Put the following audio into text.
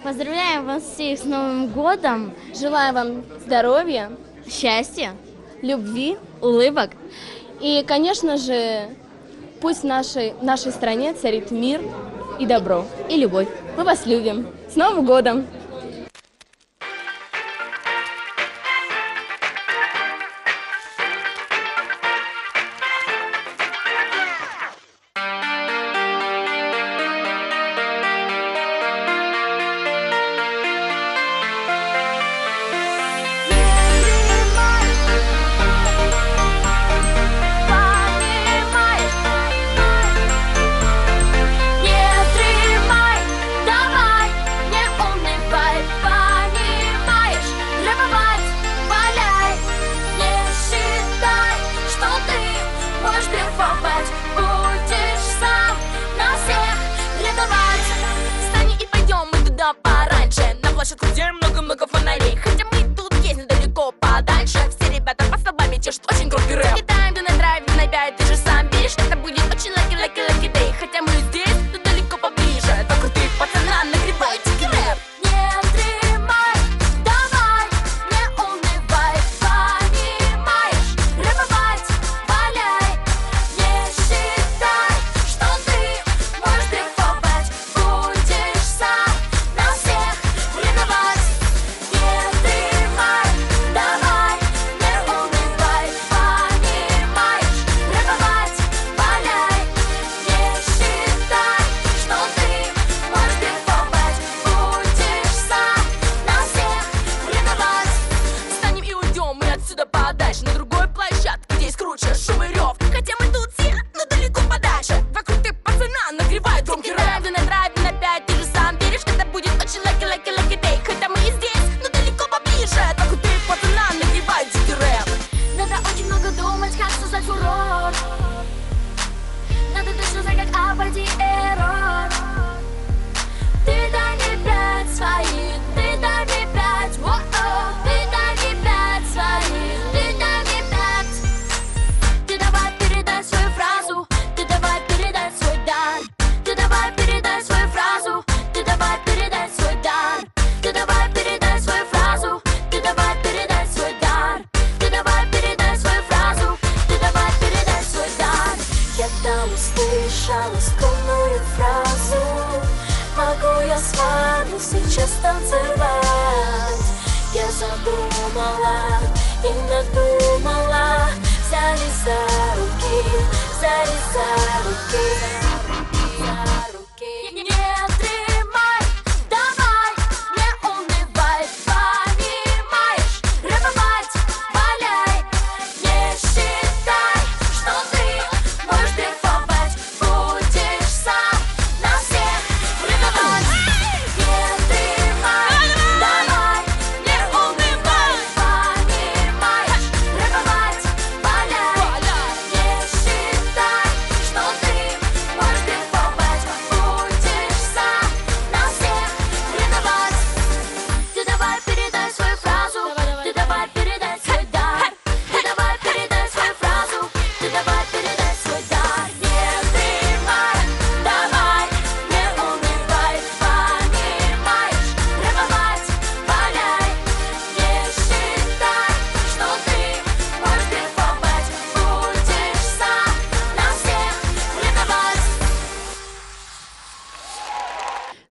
Поздравляем вас всех с Новым годом! Желаю вам здоровья, Счастья! любви Улыбок! и, конечно же, пусть в нашей стране царит мир и добро, и любовь. Мы вас любим. С Новым годом! Площадку, где много-много фонарей. Хотя мы тут есть недалеко подальше. Все ребята под столбами чешут очень крутой рэп. Кидаем на драйв, на 5, ты же сам видишь. Это будет очень лаки-лаки-лаки дэй. Хотя мы здесь, но далеко поближе. Два крутых пацана нагревают тики рэп. Не стремай, давай, не унывай, понимаешь? Рэповать, валяй, не считай, что ты можешь дрейфовать. Будешь сам на всех ревновать. Не стремай, давай, не унывай, понимаешь? Рэповать, валяй, не считай, что ты можешь дрейфовать. Будешь сам на всех ревновать. Встанем и уйдем мы отсюда подальше, на другой площадке, где есть круче шум и рев. Хотя мы тут все, но далеко подальше. Вокруг ты пацана нагревает громкий рэп. Ты на драйве на 5, ты же сам веришь, это будет очень лаки-лаки-лаки дэй. Хотя мы и здесь, но далеко поближе. Вокруг ты пацана нагревает дикий рэп. Надо очень много думать, как создать фурор. Надо точно знать, как обойти эррор. Ты дай мне 5 своих, ты дай мне 5, воу-оу. Ты дай мне 5 своих, ты дай мне 5. Ты давай передай свою фразу, ты давай передай свой дар. Ты давай передай свою фразу, ты давай передай свой дар. Ты давай передай свою фразу, ты давай передай свой дар. Ты давай передай свою фразу, ты давай передай свой дар. Я там услышала скромную фразу. Могу я с вами сейчас танцевать? Я задумала и надумала. Взяли за руки, взяли за руки.